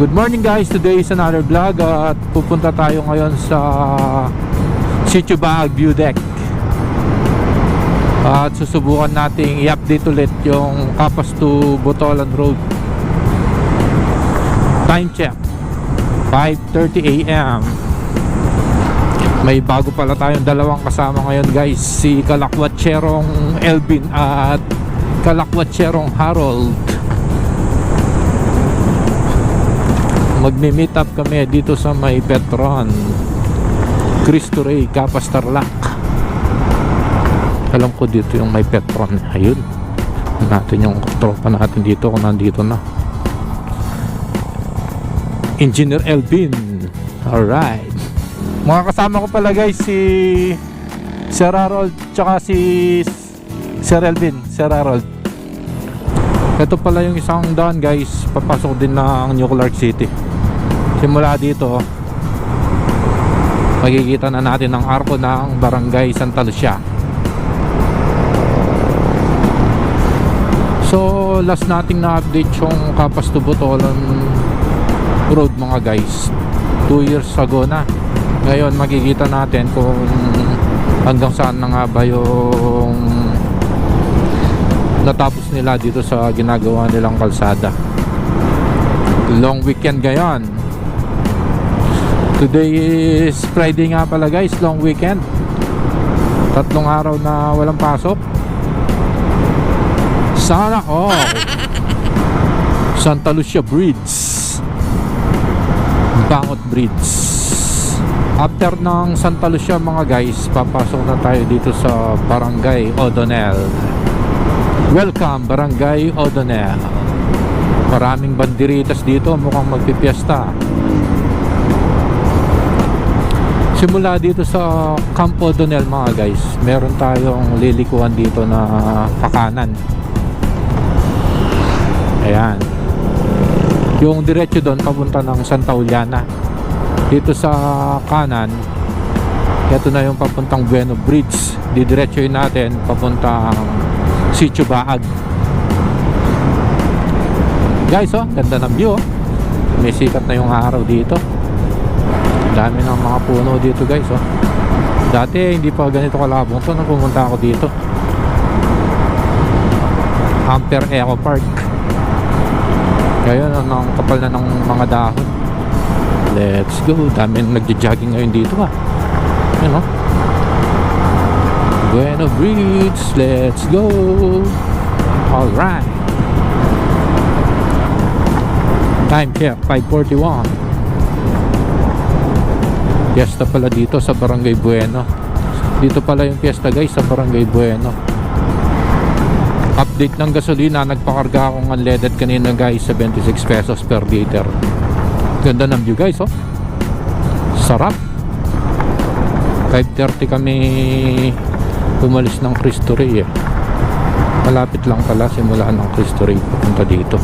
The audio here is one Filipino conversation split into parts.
Good morning guys, today is another vlog at pupunta tayo ngayon sa Sitio Baag View Deck at susubukan nating i-update ulit yung Capas to Botolan Road. Time check 5:30 AM. May bago pala tayong dalawang kasama ngayon guys, si Kalakwatserong Elvin at Kalakwatserong Harold. Magme-meet up kami dito sa may Petron, Cristo Rey, Capas, Tarlac. Alam ko dito yung may Petron. Ayun, natin yung tropa natin dito kung nandito na. Engineer Elvin. Alright, mga kasama ko pala guys, si Sir Harold tsaka si Sir Elvin. Sir Harold, ito pala yung isang daan guys, papasok din ng New Clark City. Simula dito makikita na natin ang arko ng Barangay Santa Lucia. So last nating na-update yung Capas to Botolan Road mga guys, 2 years ago na. Ngayon makikita natin kung hanggang saan na nga ba yung natapos nila dito sa ginagawa nilang kalsada. Long weekend ngayon. Today is Friday nga pala guys, long weekend. 3 araw na walang pasok. Sana all. Santa Lucia Bridge, Bangot Bridge. After ng Santa Lucia mga guys, papasok na tayo dito sa Barangay O'Donnell. Welcome Barangay O'Donnell. Maraming banderitas dito, mukhang magpipiesta. Simula dito sa Camp O'Donnell mga guys, meron tayong lilikuan dito na pakanan. Ayan, yung diretso doon papunta ng Santa Juliana. Dito sa kanan, ito na yung papuntang Bueno Bridge. Didiretsoin natin papuntang Sitio Baag. Guys, oh, ganda ng view, oh. May sikat na yung araw dito. Dami ng mga puno dito guys, oh. Dati hindi pa ganito kalabong to nung pumunta ako dito. Ampere Eco Park. Ngayon ang kapal na ng mga dahon. Let's go. Dami nagja-jogging ngayon dito, ah. Yun, oh. Bueno Bridge, let's go. Alright, time check 5:41. Fiesta pala dito sa Barangay Bueno. Dito pala yung fiesta guys, sa Barangay Bueno. Update ng gasolina, nagpakarga akong unleaded kanina guys, 76 pesos per liter. Ganda ng view guys, oh. Sarap. 5:30 kami umalis ng Cristo Rey, eh. Malapit lang pala simula ng Cristo Rey papunta dito.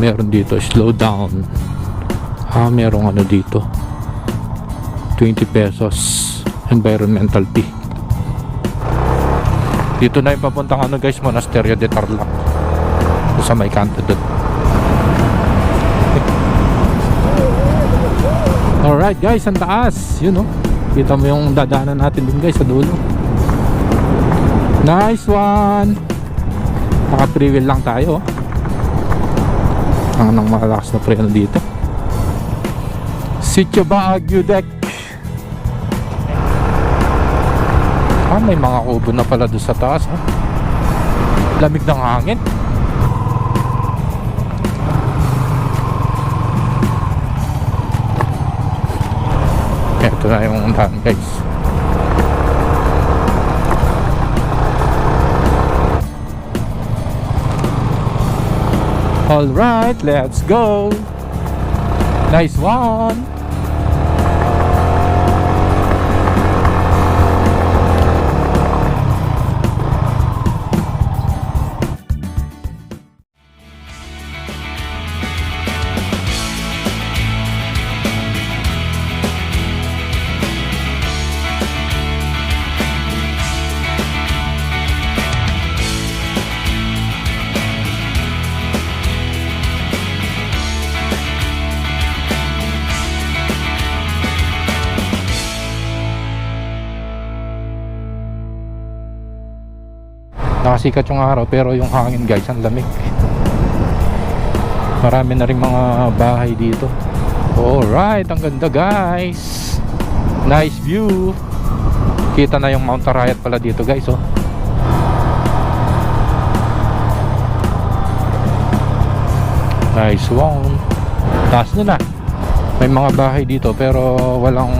Meron dito slow down. Merong ano dito 20 pesos environmental fee. Dito na yung papuntang ano guys, Monasterio de Tarlac, sa may kanto doon. Alright guys, ang taas, yun, oh. Kita mo yung dadaanan natin dun guys sa dulo. Nice one. Naka free wheel lang tayo, oh. Ang nang malakas na preno dito. Sitio Baag View Deck. May mga kubo na pala doon sa taas, oh. Lamig ng hangin. Ito na yung daan guys. Alright, let's go. Nice one. Nakasikat yung araw pero yung hangin guys, ang lamig. Marami na rin mga bahay dito. Alright, ang ganda guys. Nice view. Kita na yung Mount Arayat pala dito guys, oh. Nice one. Taas nyo na. May mga bahay dito pero walang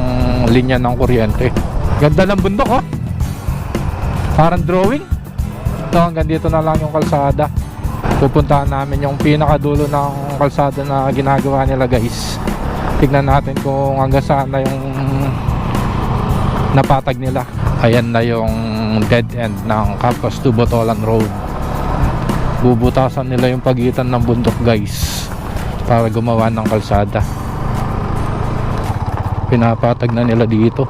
linya ng kuryente. Ganda ng bundok, oh. Parang drawing. Ito, hanggang dito na lang yung kalsada. Pupuntahan namin yung pinakadulo ng kalsada na ginagawa nila guys. Tignan natin kung hanggang saan na yung napatag nila. Ayan na yung dead end ng Campos to Botolan Road. Bubutasan nila yung pagitan ng bundok guys para gumawa ng kalsada. Pinapatag na nila dito.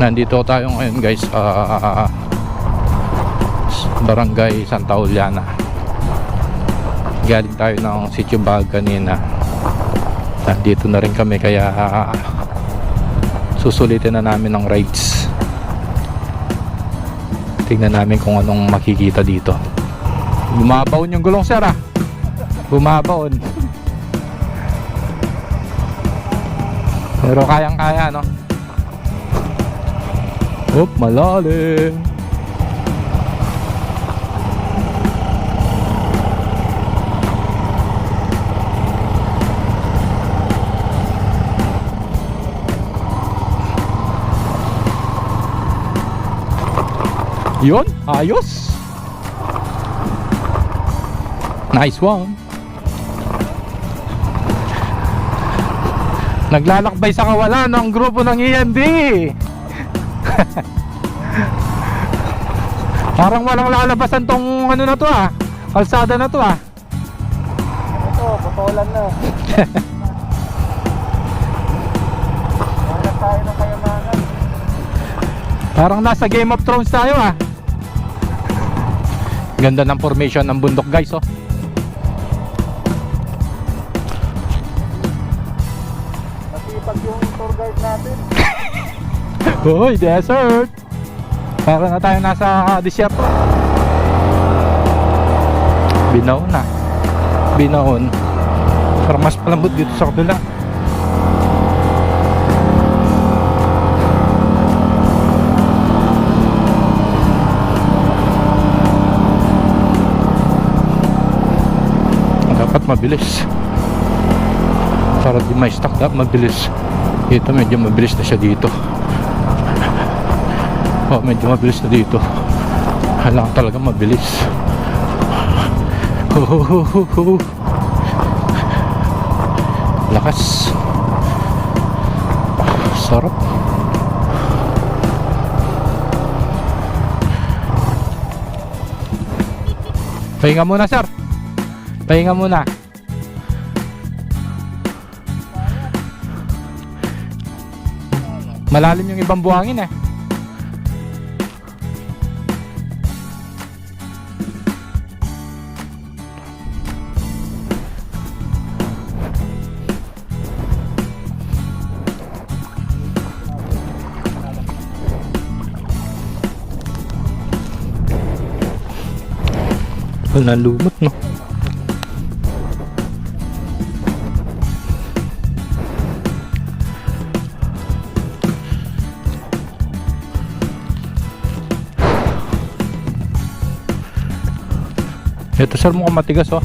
Nandito tayo ngayon guys, Barangay Santa Juliana. Galing tayo ng Sitio Bag kanina. Nandito na rin kami kaya susulitin na namin ng rides. Tingnan namin kung anong makikita dito. Bumabaon yung gulong sir, ah. Bumabaon. Pero kayang kaya, no? Hop, malalim. Yun, ayos. Nice one. Naglalakbay sa kawalan ng grupo ng EMD. Parang walang lalabasan tong ano na to, ah. Kalsada na to, ah. Ito, Botolan na. Wala tayo ng kayamanan. Parang nasa Game of Thrones tayo, ah. Ganda ng formation ng bundok guys, oh. Nasipag yung tour guide natin. Hoy, desert. Para na tayo nasa disyerto. Binaon na. Binaon. Parang mas palambot dito sa kabila. Dapat mabilis. Para di may stuck, dapat mabilis. Ito medyo mabilis na siya dito. Oh, medyo mabilis na dito. Kailangan talaga mabilis. Lakas. Sarap. Pahinga muna sir. Pahinga muna. Malalim yung ibang buhangin, eh. Wala, lumot, no? Ito sir, mukhang matigas, oh.